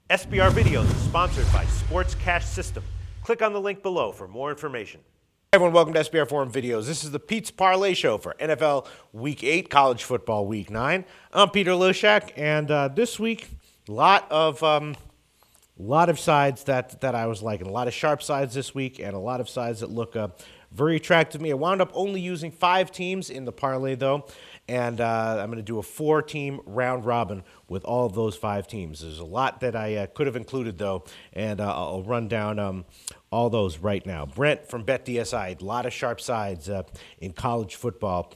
SBR Videos is sponsored by Sports Cash System. Click on the link below for more information. Hey everyone, welcome to SBR Forum Videos. This is the Pete's Parlay Show for NFL Week 8, College Football Week 9. I'm Peter Loshak, and this week, a lot of sides that I was liking. A lot of sharp sides this week, and a lot of sides that look very attractive to me. I wound up only using 5 teams in the parlay, though, and I'm going to do a 4-team round robin with all of those 5 teams. There's a lot that I could have included, though, and I'll run down all those right now. Brent from BetDSI, a lot of sharp sides in college football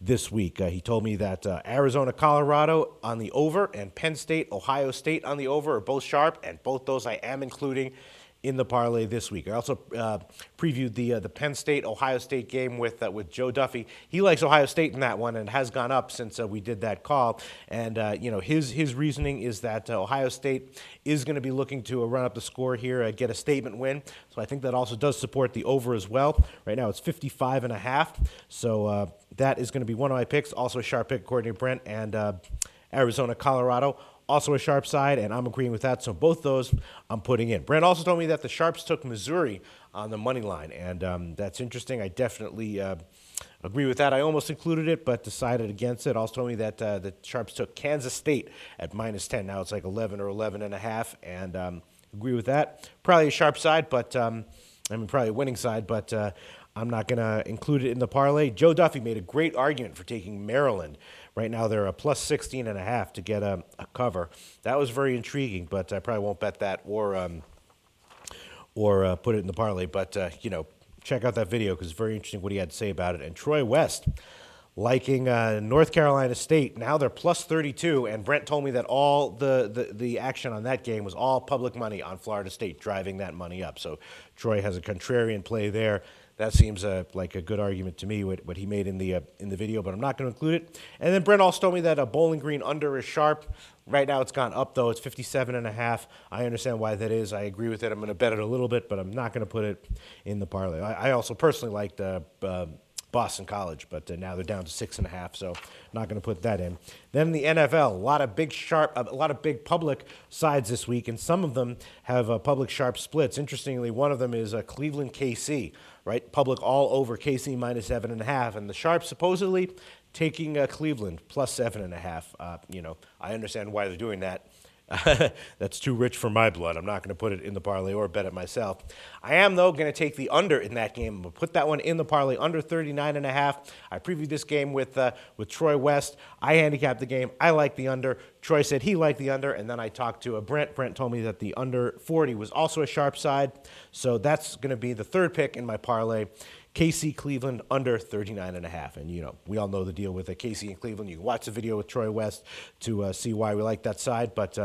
this week. He told me that Arizona, Colorado on the over, and Penn State, Ohio State on the over are both sharp, and both those I am including in the parlay this week. I also previewed the Penn State Ohio State game with Joe Duffy. He likes Ohio State in that one and has gone up since we did that call. And his reasoning is that Ohio State is going to be looking to run up the score here, get a statement win. So I think that also does support the over as well. Right now it's 55.5. So that is going to be one of my picks. Also a sharp pick according to Brent, and Arizona, Colorado. Also a sharp side, and I'm agreeing with that. So both those I'm putting in. Brent also told me that the Sharps took Missouri on the money line, and that's interesting. I definitely agree with that. I almost included it, but decided against it. Also told me that the Sharps took Kansas State at -10. Now it's like 11 or 11.5, and agree with that. Probably a sharp side, but probably a winning side, but I'm not going to include it in the parlay. Joe Duffy made a great argument for taking Maryland. Right now they're a plus 16.5 to get a cover. That was very intriguing, but I probably won't bet that or put it in the parlay. But check out that video because it's very interesting what he had to say about it. And Troy West liking North Carolina State. Now they're plus 32, and Brent told me that all the action on that game was all public money on Florida State, driving that money up. So Troy has a contrarian play there. That seems like a good argument to me, what he made in the video, but I'm not going to include it. And then Brent also told me that a Bowling Green under is sharp. Right now it's gone up, though. It's 57.5. I understand why that is. I agree with it. I'm going to bet it a little bit, but I'm not going to put it in the parlay. I also personally liked Boston College, but now they're down to 6.5, so not going to put that in. Then the NFL, a lot of big public sides this week, and some of them have public sharp splits. Interestingly, one of them is Cleveland KC, right? Public all over KC minus 7.5, and the sharp supposedly taking Cleveland plus 7.5. I understand why they're doing that. That's too rich for my blood. I'm not going to put it in the parlay or bet it myself. I am, though, going to take the under in that game. I'm going to put that one in the parlay, under 39.5. I previewed this game with Troy West. I handicapped the game. I like the under. Troy said he liked the under, and then I talked to Brent. Brent told me that the under 40 was also a sharp side. So that's going to be the third pick in my parlay. KC Cleveland under 39.5. And, we all know the deal with KC and Cleveland. You can watch the video with Troy West to see why we like that side. But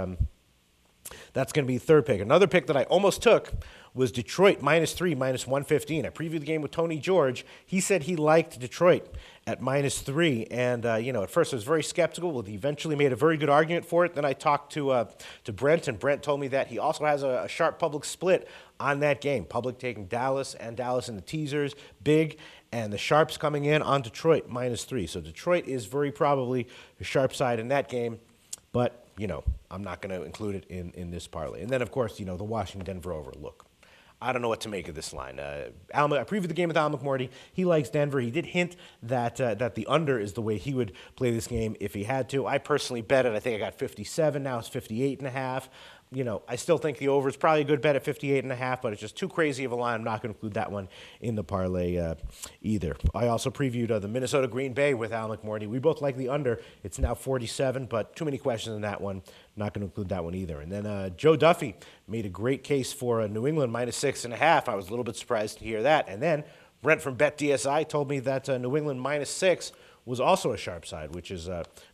that's going to be the third pick. Another pick that I almost took was Detroit -3, -115. I previewed the game with Tony George. He said he liked Detroit at -3. And, at first I was very skeptical. Well, he eventually made a very good argument for it. Then I talked to Brent, and Brent told me that he also has a sharp public split on that game. Public taking Dallas and Dallas in the teasers, big, and the sharps coming in on Detroit -3. So Detroit is very probably the sharp side in that game, but, I'm not going to include it in this parlay. And then, of course, the Washington-Denver over. Look, I don't know what to make of this line. I previewed the game with Al McMorty. He likes Denver. He did hint that the under is the way he would play this game if he had to. I personally bet it. I think I got 57. Now it's 58.5. I still think the over is probably a good bet at 58.5, but it's just too crazy of a line. I'm not going to include that one in the parlay either. I also previewed the Minnesota Green Bay with Al McMorty. We both like the under. It's now 47, but too many questions in that one. Not going to include that one either. And then Joe Duffy made a great case for New England -6.5. I was a little bit surprised to hear that. And then Brent from BetDSI told me that New England -6 was also a sharp side, which is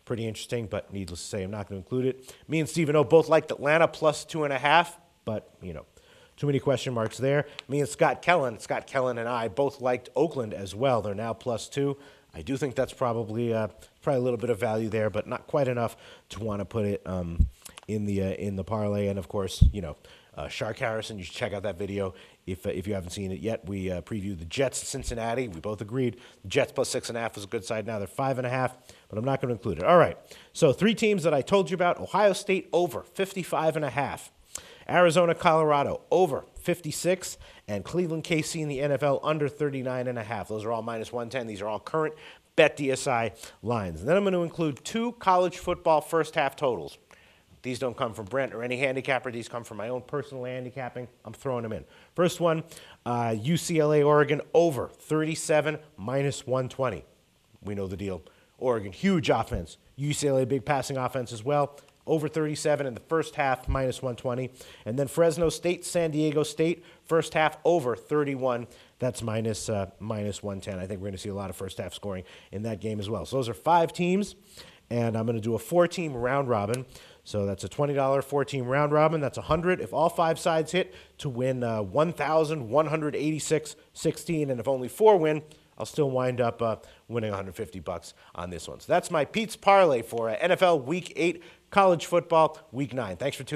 pretty interesting, but needless to say, I'm not going to include it. Me and Stephen O both liked Atlanta +2.5, but, too many question marks there. Me and Scott Kellen and I both liked Oakland as well. They're now +2. I do think that's probably a little bit of value there, but not quite enough to want to put it in the parlay. And, of course, Shark Harrison, you should check out that video if you haven't seen it yet. We previewed the Jets Cincinnati. We both agreed the Jets +6.5 was a good side. Now they're 5.5, but I'm not going to include it. All right, so 3 teams that I told you about. Ohio State over 55.5. Arizona, Colorado, over 56. And Cleveland, KC in the NFL, under 39.5. Those are all minus 110. These are all current BetDSI lines. And then I'm going to include 2 college football first half totals. These don't come from Brent or any handicapper. These come from my own personal handicapping. I'm throwing them in. First one, UCLA, Oregon, over 37, minus 120. We know the deal. Oregon, huge offense. UCLA, big passing offense as well. Over 37 in the first half, minus 120. And then Fresno State, San Diego State, first half over 31. That's minus 110. I think we're going to see a lot of first half scoring in that game as well. So those are 5 teams, and I'm going to do a 4-team round robin. So that's a $20 4-team round robin. That's $100 if all 5 sides hit to win $1,186.16. And if only 4 win, I'll still wind up winning $150 on this one. So that's my Pete's Parlay for NFL Week 8, college football Week 9. Thanks for tuning in.